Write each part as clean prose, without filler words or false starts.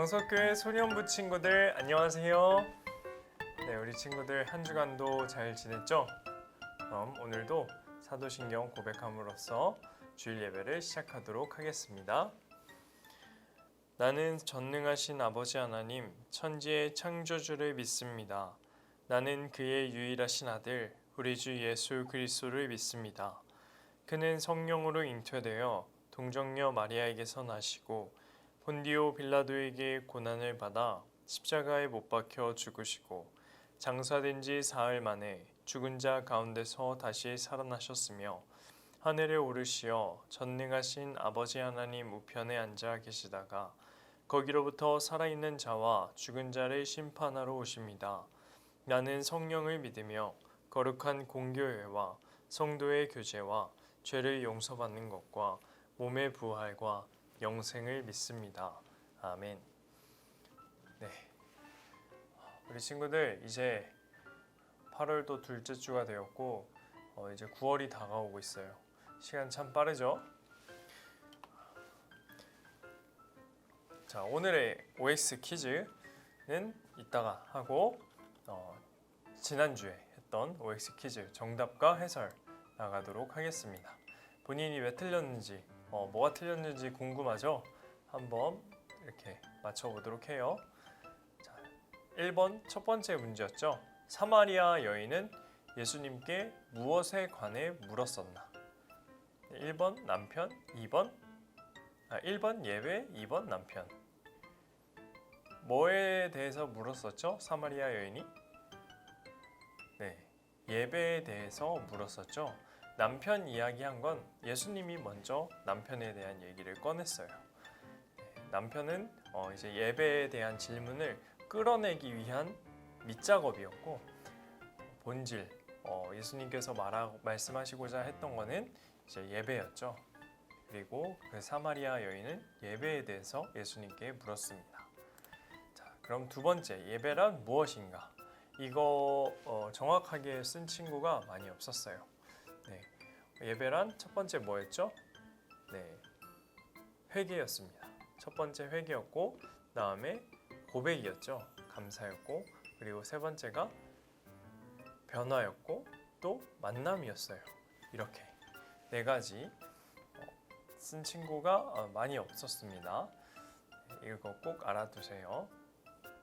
광석교회 소년부 친구들 안녕하세요. 네, 우리 친구들 한 주간도 잘 지냈죠? 그럼 오늘도 사도신경 고백함으로써 주일 예배를 시작하도록 하겠습니다. 나는 전능하신 아버지 하나님, 천지의 창조주를 믿습니다. 나는 그의 유일하신 아들, 우리 주 예수 그리스도를 믿습니다. 그는 성령으로 잉태되어 동정녀 마리아에게서 나시고 본디오 빌라도에게 고난을 받아 십자가에 못 박혀 죽으시고 장사된 지 사흘 만에 죽은 자 가운데서 다시 살아나셨으며 하늘에 오르시어 전능하신 아버지 하나님 우편에 앉아 계시다가 거기로부터 살아있는 자와 죽은 자를 심판하러 오십니다. 나는 성령을 믿으며 거룩한 공교회와 성도의 교제와 죄를 용서받는 것과 몸의 부활과 영생을 믿습니다. 아멘. 네, 우리 친구들 이제 8월도 둘째 주가 되었고 이제 9월이 다가오고 있어요. 시간 참 빠르죠? 자, 오늘의 OX 퀴즈는 이따가 하고 지난주에 했던 OX 퀴즈 정답과 해설 나가도록 하겠습니다. 본인이 왜 틀렸는지 뭐가 틀렸는지 궁금하죠? 한번 이렇게 맞춰보도록 해요. 자, 1번 첫 번째 문제였죠. 사마리아 여인은 예수님께 무엇에 관해 물었었나? 1번 남편, 1번 예배, 2번 남편. 뭐에 대해서 물었었죠? 사마리아 여인이? 네, 예배에 대해서 물었었죠. 남편 이야기한 건 예수님이 먼저 남편에 대한 얘기를 꺼냈어요. 남편은 이제 예배에 대한 질문을 끌어내기 위한 밑작업이었고 본질 예수님께서 말씀하시고자 했던 거는 이제 예배였죠. 그리고 그 사마리아 여인은 예배에 대해서 예수님께 물었습니다. 자, 그럼 두 번째 예배란 무엇인가? 이거 정확하게 쓴 친구가 많이 없었어요. 네, 예배란 첫 번째 뭐였죠? 네, 회개였습니다. 첫 번째 회개였고 다음에 고백이었죠. 감사였고 그리고 세 번째가 변화였고 또 만남이었어요. 이렇게 네 가지 쓴 친구가 많이 없었습니다. 이거 꼭 알아두세요.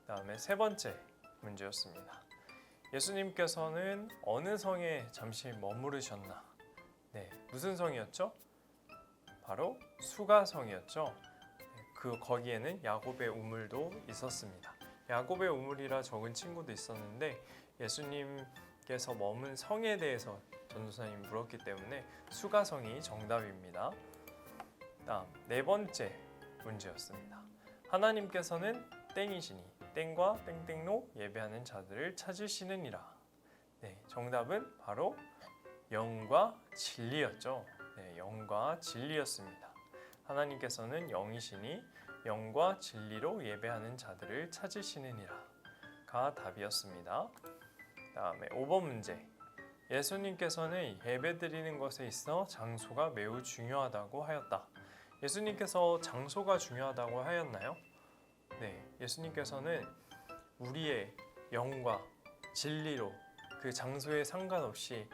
다음에 세 번째 문제였습니다. 예수님께서는 어느 성에 잠시 머무르셨나? 네, 무슨 성이었죠? 바로 수가성이었죠. 거기에는 야곱의 우물도 있었습니다. 야곱의 우물이라 적은 친구도 있었는데 예수님께서 머문 성에 대해서 전도사님이 물었기 때문에 수가성이 정답입니다. 다음 네 번째 문제였습니다. 하나님께서는 땡이시니 땡과 땡땡로 예배하는 자들을 찾으시느니라. 네, 정답은 바로 영과 진리였죠. 네, 영과 진리였습니다. 하나님께서는 영이시니 영과 진리로 예배하는 자들을 찾으시느니라가 답이었습니다. 다음에 5번 문제. 예수님께서는 예배드리는 것에 있어 장소가 매우 중요하다고 하였다. 예수님께서 장소가 중요하다고 하였나요? 네, 예수님께서는 우리의 영과 진리로 그 장소에 상관없이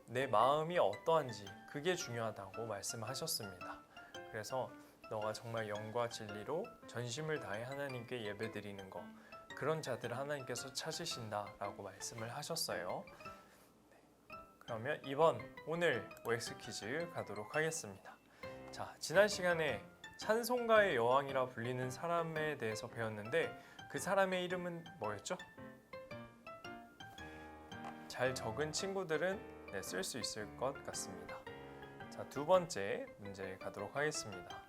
내 마음이 어떠한지 그게 중요하다고 말씀하셨습니다. 그래서 너가 정말 영과 진리로 전심을 다해 하나님께 예배드리는 것, 그런 자들을 하나님께서 찾으신다라고 말씀을 하셨어요. 그러면 2번 오늘 OX 퀴즈 가도록 하겠습니다. 자, 지난 시간에 찬송가의 여왕이라 불리는 사람에 대해서 배웠는데 그 사람의 이름은 뭐였죠? 잘 적은 친구들은 쓸 수 있을 것 같습니다. 자, 두 번째 문제 가도록 하겠습니다.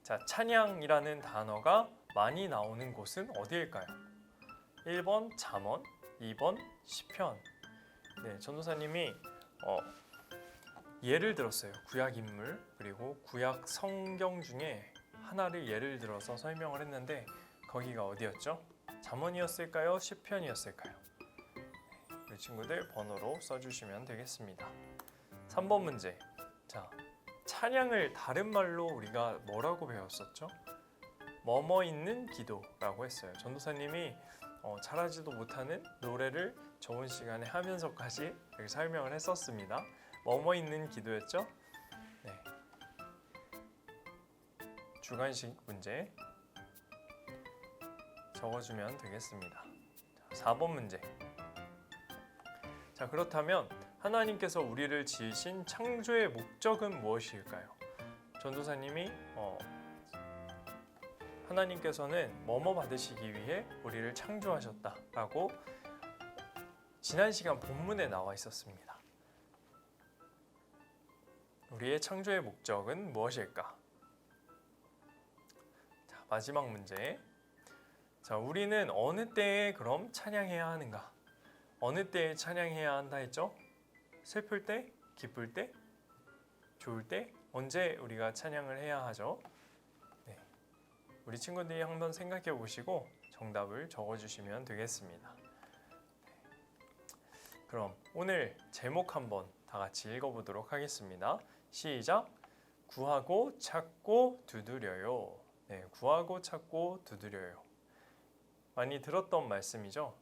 자, 찬양이라는 단어가 많이 나오는 곳은 어디일까요? 1번 잠언, 2번 시편. 네, 전도사님이 예를 들었어요. 구약 인물 그리고 구약 성경 중에 하나를 예를 들어서 설명을 했는데 거기가 어디였죠? 잠언이었을까요? 시편이었을까요? 우리 친구들 번호로 써주시면 되겠습니다. 3번 문제. 자, 찬양을 다른 말로 우리가 뭐라고 배웠었죠? 뭐뭐 있는 기도라고 했어요. 전도사님이 잘하지도 못하는 노래를 좋은 시간에 하면서까지 이렇게 설명을 했었습니다. 뭐뭐 있는 기도였죠? 네. 주관식 문제 적어주면 되겠습니다. 자, 4번 문제. 자, 그렇다면 하나님께서 우리를 지으신 창조의 목적은 무엇일까요? 전도사님이 하나님께서는 뭐뭐 받으시기 위해 우리를 창조하셨다라고 지난 시간 본문에 나와 있었습니다. 우리의 창조의 목적은 무엇일까? 자, 마지막 문제. 자, 우리는 어느 때에 그럼 찬양해야 하는가? 어느 때에 찬양해야 한다 했죠? 슬플 때? 기쁠 때? 좋을 때? 언제 우리가 찬양을 해야 하죠? 네. 우리 친구들이 한번 생각해 보시고 정답을 적어주시면 되겠습니다. 그럼 오늘 제목 한번 다 같이 읽어보도록 하겠습니다. 시작! 구하고 찾고 두드려요. 네, 구하고 찾고 두드려요. 많이 들었던 말씀이죠?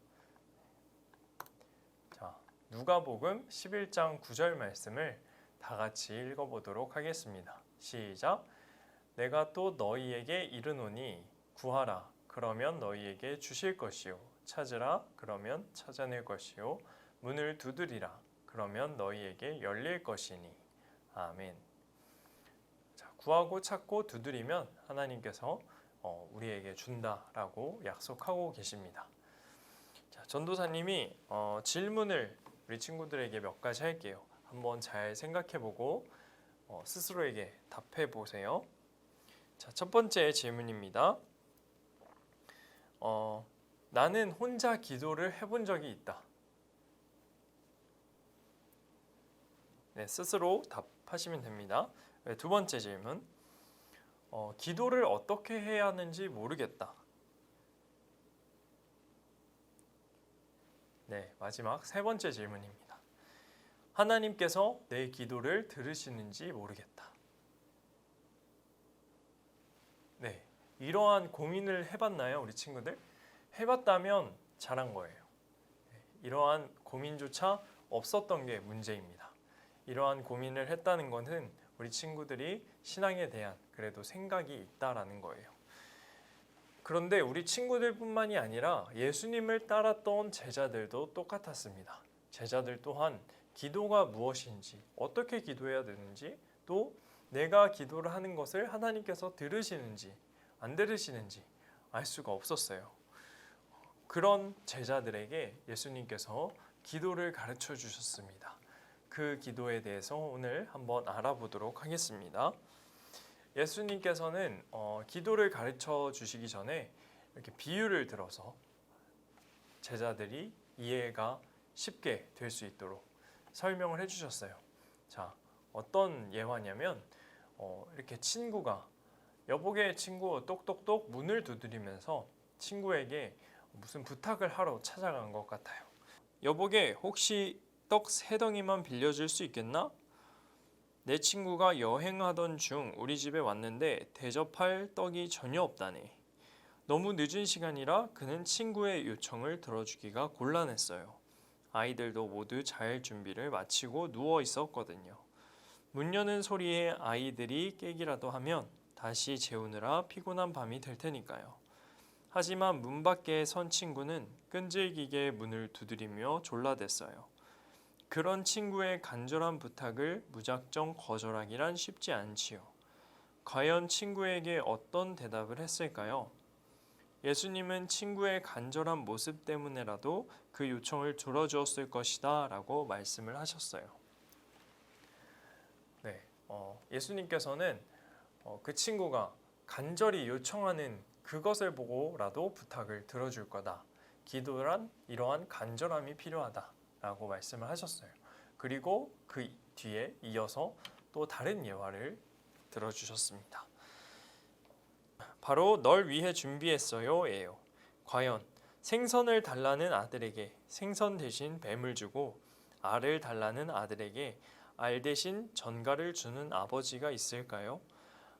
자, 누가복음 11장 9절 말씀을 다 같이 읽어보도록 하겠습니다. 시작! 내가 또 너희에게 이르노니 구하라 그러면 너희에게 주실 것이요 찾으라 그러면 찾아낼 것이요 문을 두드리라 그러면 너희에게 열릴 것이니 아멘. 자, 구하고 찾고 두드리면 하나님께서 우리에게 준다라고 약속하고 계십니다. 자, 전도사님이 질문을 우리 친구들에게 몇 가지 할게요. 한번 잘 생각해보고 스스로에게 답해보세요. 자, 첫 번째 질문입니다. 나는 혼자 기도를 해본 적이 있다. 네, 스스로 답하시면 됩니다. 두 번째 질문. 기도를 어떻게 해야 하는지 모르겠다. 네, 마지막 세 번째 질문입니다. 하나님께서 내 기도를 들으시는지 모르겠다. 네, 이러한 고민을 해봤나요, 우리 친구들? 해봤다면 잘한 거예요. 이러한 고민조차 없었던 게 문제입니다. 이러한 고민을 했다는 것은 우리 친구들이 신앙에 대한 그래도 생각이 있다라는 거예요. 그런데 우리 친구들뿐만이 아니라 예수님을 따랐던 제자들도 똑같았습니다. 제자들 또한 기도가 무엇인지, 어떻게 기도해야 되는지, 또 내가 기도를 하는 것을 하나님께서 들으시는지 안 들으시는지, 알 수가 없었어요. 그런 제자들에게 예수님께서 기도를 가르쳐 주셨습니다. 그 기도에 대해서 오늘 한번 알아보도록 하겠습니다. 예수님께서는 기도를 가르쳐 주시기 전에 이렇게 비유를 들어서 제자들이 이해가 쉽게 될 수 있도록 설명을 해주셨어요. 자, 어떤 예화냐면 이렇게 친구가 여보게 친구 똑똑똑 문을 두드리면서 친구에게 무슨 부탁을 하러 찾아간 것 같아요. 여보게 혹시 떡 3덩이만 빌려줄 수 있겠나? 내 친구가 여행하던 중 우리 집에 왔는데 대접할 떡이 전혀 없다네. 너무 늦은 시간이라 그는 친구의 요청을 들어주기가 곤란했어요. 아이들도 모두 잘 준비를 마치고 누워 있었거든요. 문 여는 소리에 아이들이 깨기라도 하면 다시 재우느라 피곤한 밤이 될 테니까요. 하지만 문 밖에 선 친구는 끈질기게 문을 두드리며 졸라댔어요. 그런 친구의 간절한 부탁을 무작정 거절하기란 쉽지 않지요. 과연 친구에게 어떤 대답을 했을까요? 예수님은 친구의 간절한 모습 때문에라도 그 요청을 들어주었을 것이다 라고 말씀을 하셨어요. 네, 예수님께서는 그 친구가 간절히 요청하는 그것을 보고라도 부탁을 들어줄 거다. 기도란 이러한 간절함이 필요하다 라고 말씀을 하셨어요. 그리고 그 뒤에 이어서 또 다른 예화를 들어주셨습니다. 바로 널 위해 준비했어요 예요. 과연 생선을 달라는 아들에게 생선 대신 뱀을 주고 알을 달라는 아들에게 알 대신 전갈을 주는 아버지가 있을까요?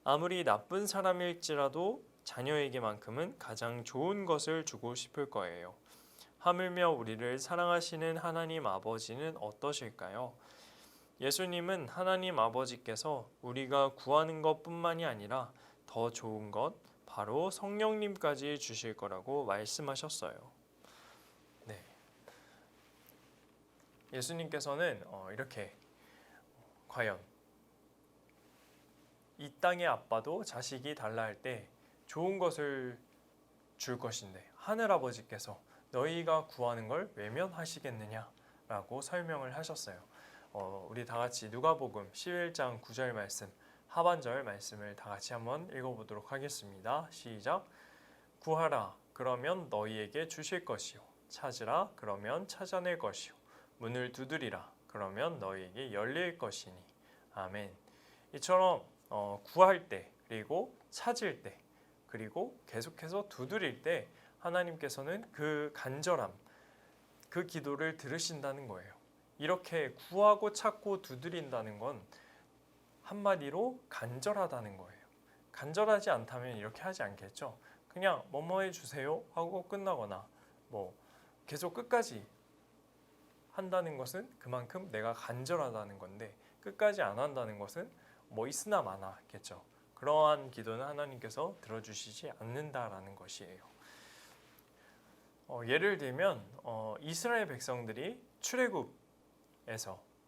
아무리 나쁜 사람일지라도 자녀에게만큼은 가장 좋은 것을 주고 싶을 거예요. 하물며 우리를 사랑하시는 하나님 아버지는 어떠실까요? 예수님은 하나님 아버지께서 우리가 구하는 것뿐만이 아니라 더 좋은 것, 바로 성령님까지 주실 거라고 말씀하셨어요. 네. 예수님께서는 이렇게 과연 이 땅의 아빠도 자식이 달라 할 때 좋은 것을 줄 것인데 하늘 아버지께서 너희가 구하는 걸 외면하시겠느냐라고 설명을 하셨어요. 우리 다 같이 누가복음 11장 9절 말씀 하반절 말씀을 다 같이 한번 읽어보도록 하겠습니다. 시작. 구하라 그러면 너희에게 주실 것이요 찾으라 그러면 찾아낼 것이요 문을 두드리라 그러면 너희에게 열릴 것이니 아멘. 이처럼 구할 때 그리고 찾을 때 그리고 계속해서 두드릴 때 하나님께서는 그 간절함 그 기도를 들으신다는 거예요. 이렇게 구하고 찾고 두드린다는 건 한마디로 간절하다는 거예요. 간절하지 않다면 이렇게 하지 않겠죠. 그냥 뭐뭐 해주세요 하고 끝나거나 뭐 계속 끝까지 한다는 것은 그만큼 내가 간절하다는 건데 끝까지 안 한다는 것은 뭐 있으나 마나겠죠. 그러한 기도는 하나님께서 들어주시지 않는다라는 것이에요. 예를 들면 이스라엘 백성들이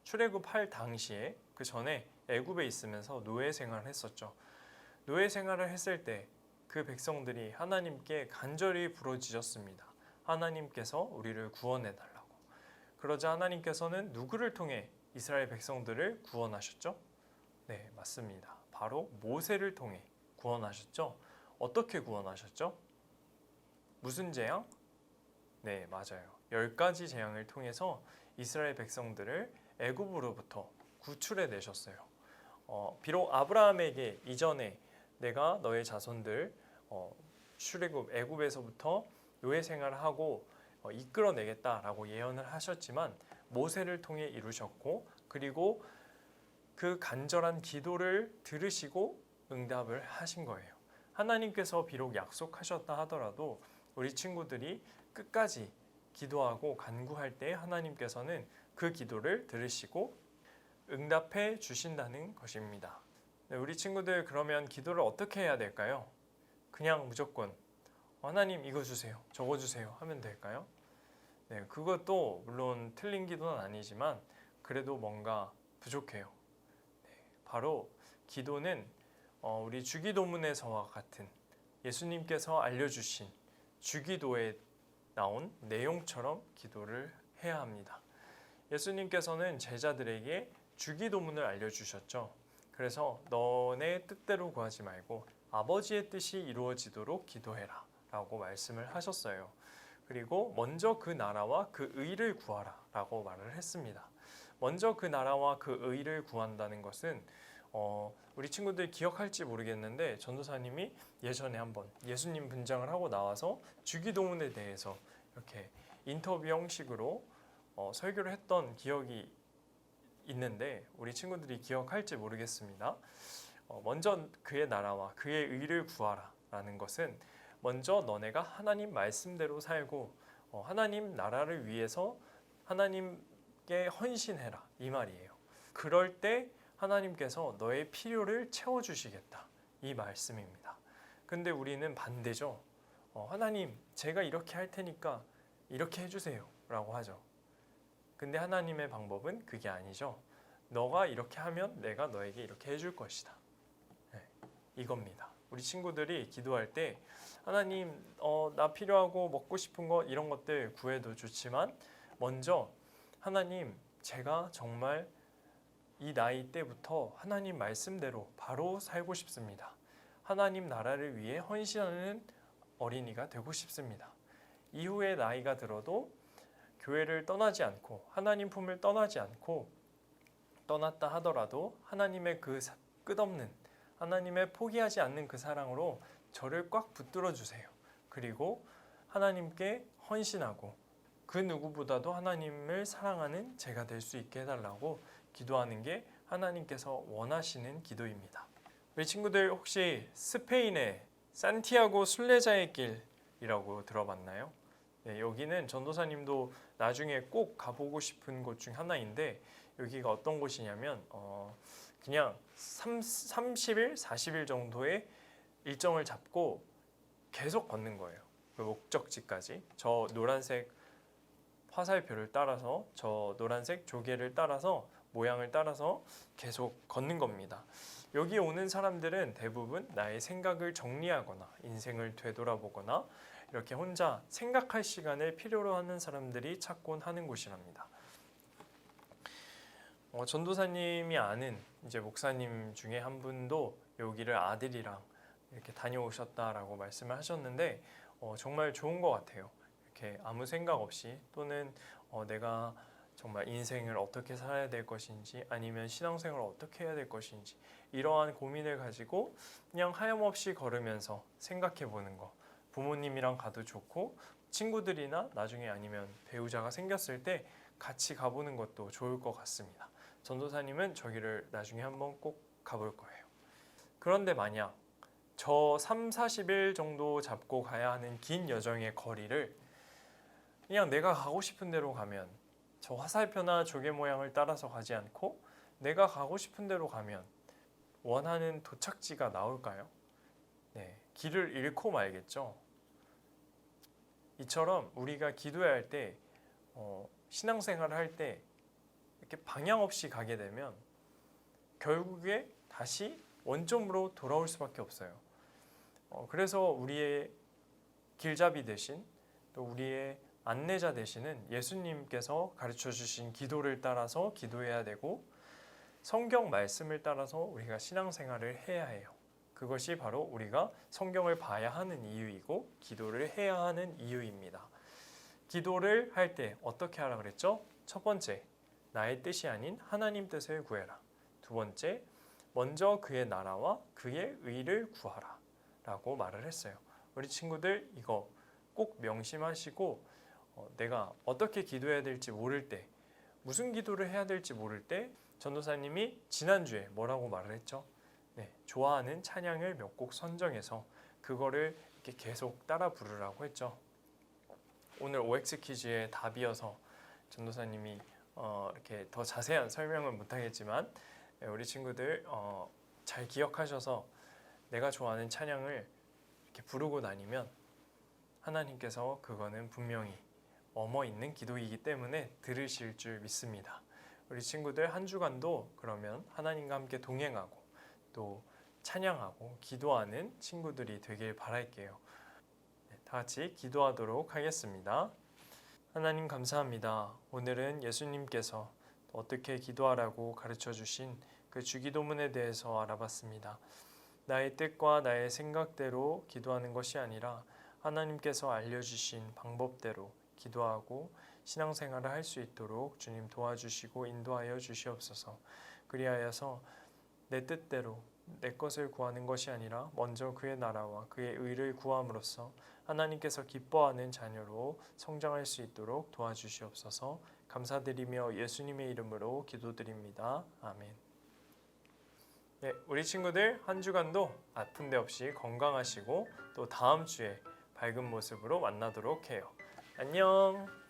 출애굽할 당시에 그 전에 애굽에 있으면서 노예 생활을 했었죠. 노예 생활을 했을 때 그 백성들이 하나님께 간절히 부르짖었습니다. 하나님께서 우리를 구원해 달라고. 그러자 하나님께서는 누구를 통해 이스라엘 백성들을 구원하셨죠? 네, 맞습니다. 바로 모세를 통해 구원하셨죠. 어떻게 구원하셨죠? 무슨 재앙? 네, 맞아요. 10가지 재앙을 통해서 이스라엘 백성들을 애굽으로부터 구출해 내셨어요. 비록 아브라함에게 이전에 내가 너의 자손들 출애굽 애굽에서부터 노예 생활을 하고 이끌어내겠다라고 예언을 하셨지만 모세를 통해 이루셨고 그리고 그 간절한 기도를 들으시고 응답을 하신 거예요. 하나님께서 비록 약속하셨다 하더라도 우리 친구들이 끝까지 기도하고 간구할 때 하나님께서는 그 기도를 들으시고 응답해 주신다는 것입니다. 네, 우리 친구들 그러면 기도를 어떻게 해야 될까요? 그냥 무조건 하나님 이거 주세요, 저거 주세요 하면 될까요? 네, 그것도 물론 틀린 기도는 아니지만 그래도 뭔가 부족해요. 네, 바로 기도는 우리 주기도문에서와 같은 예수님께서 알려주신 주기도에 나온 내용처럼 기도를 해야 합니다. 예수님께서는 제자들에게 주기도문을 알려주셨죠. 그래서 너네 뜻대로 구하지 말고 아버지의 뜻이 이루어지도록 기도해라 라고 말씀을 하셨어요. 그리고 먼저 그 나라와 그 의를 구하라 라고 말을 했습니다. 먼저 그 나라와 그 의를 구한다는 것은 우리 친구들 기억할지 모르겠는데 전도사님이 예전에 한번 예수님 분장을 하고 나와서 주기도문에 대해서 이렇게 인터뷰 형식으로 설교를 했던 기억이 있는데 우리 친구들이 기억할지 모르겠습니다. 먼저 그의 나라와 그의 의를 구하라 라는 것은 먼저 너네가 하나님 말씀대로 살고 하나님 나라를 위해서 하나님께 헌신해라 이 말이에요. 그럴 때 하나님께서 너의 필요를 채워주시겠다 이 말씀입니다. 근데 우리는 반대죠. 하나님 제가 이렇게 할 테니까 이렇게 해주세요 라고 하죠. 근데 하나님의 방법은 그게 아니죠. 너가 이렇게 하면 내가 너에게 이렇게 해줄 것이다. 네, 이겁니다. 우리 친구들이 기도할 때 하나님 나 필요하고 먹고 싶은 거 이런 것들 구해도 좋지만 먼저 하나님 제가 정말 이 나이 때부터 하나님 말씀대로 바로 살고 싶습니다. 하나님 나라를 위해 헌신하는 어린이가 되고 싶습니다. 이후에 나이가 들어도 교회를 떠나지 않고 하나님 품을 떠나지 않고 떠났다 하더라도 하나님의 그 끝없는 하나님의 포기하지 않는 그 사랑으로 저를 꽉 붙들어 주세요. 그리고 하나님께 헌신하고 그 누구보다도 하나님을 사랑하는 제가 될 수 있게 해달라고 기도하는 게 하나님께서 원하시는 기도입니다. 우리 친구들 혹시 스페인의 산티아고 순례자의 길이라고 들어봤나요? 네, 여기는 전도사님도 나중에 꼭 가보고 싶은 곳 중 하나인데 여기가 어떤 곳이냐면 그냥 30일, 40일 정도의 일정을 잡고 계속 걷는 거예요. 그 목적지까지. 저 노란색 화살표를 따라서 저 노란색 조개를 따라서 모양을 따라서 계속 걷는 겁니다. 여기 오는 사람들은 대부분 나의 생각을 정리하거나 인생을 되돌아보거나 이렇게 혼자 생각할 시간을 필요로 하는 사람들이 찾곤 하는 곳이랍니다. 전도사님이 아는 이제 목사님 중에 한 분도 여기를 아들이랑 이렇게 다녀오셨다라고 말씀을 하셨는데 정말 좋은 것 같아요. 이렇게 아무 생각 없이 또는 내가 정말 인생을 어떻게 살아야 될 것인지 아니면 신앙생활을 어떻게 해야 될 것인지 이러한 고민을 가지고 그냥 하염없이 걸으면서 생각해 보는 거. 부모님이랑 가도 좋고 친구들이나 나중에 아니면 배우자가 생겼을 때 같이 가보는 것도 좋을 것 같습니다. 전도사님은 저기를 나중에 한번 꼭 가볼 거예요. 그런데 만약 저 3, 40일 정도 잡고 가야 하는 긴 여정의 거리를 그냥 내가 가고 싶은 대로 가면 저 화살표나 조개 모양을 따라서 가지 않고 내가 가고 싶은 대로 가면 원하는 도착지가 나올까요? 네, 길을 잃고 말겠죠. 이처럼 우리가 기도해야 할 때 신앙생활을 할 때 이렇게 방향 없이 가게 되면 결국에 다시 원점으로 돌아올 수밖에 없어요. 그래서 우리의 길잡이 대신 또 우리의 안내자 되시는 예수님께서 가르쳐 주신 기도를 따라서 기도해야 되고 성경 말씀을 따라서 우리가 신앙생활을 해야 해요. 그것이 바로 우리가 성경을 봐야 하는 이유이고 기도를 해야 하는 이유입니다. 기도를 할 때 어떻게 하라 그랬죠? 첫 번째, 나의 뜻이 아닌 하나님 뜻을 구해라. 두 번째, 먼저 그의 나라와 그의 의를 구하라 라고 말을 했어요. 우리 친구들 이거 꼭 명심하시고 내가 어떻게 기도해야 될지 모를 때 무슨 기도를 해야 될지 모를 때 전도사님이 지난주에 뭐라고 말을 했죠? 네, 좋아하는 찬양을 몇 곡 선정해서 그거를 이렇게 계속 따라 부르라고 했죠. 오늘 OX 퀴즈의 답이어서 전도사님이 이렇게 더 자세한 설명은 못하겠지만 우리 친구들 잘 기억하셔서 내가 좋아하는 찬양을 이렇게 부르고 다니면 하나님께서 그거는 분명히 있는 기도이기 때문에 들으실 줄 믿습니다. 우리 친구들 한 주간도 그러면 하나님과 함께 동행하고 또 찬양하고 기도하는 친구들이 되길 바랄게요. 다 같이 기도하도록 하겠습니다. 하나님 감사합니다. 오늘은 예수님께서 어떻게 기도하라고 가르쳐 주신 그 주기도문에 대해서 알아봤습니다. 나의 뜻과 나의 생각대로 기도하는 것이 아니라 하나님께서 알려주신 방법대로 기도하고 신앙생활을 할 수 있도록 주님 도와주시고 인도하여 주시옵소서. 그리하여서 내 뜻대로 내 것을 구하는 것이 아니라 먼저 그의 나라와 그의 의를 구함으로써 하나님께서 기뻐하는 자녀로 성장할 수 있도록 도와주시옵소서. 감사드리며 예수님의 이름으로 기도드립니다. 아멘. 네, 우리 친구들 한 주간도 아픈 데 없이 건강하시고 또 다음 주에 밝은 모습으로 만나도록 해요. 안녕.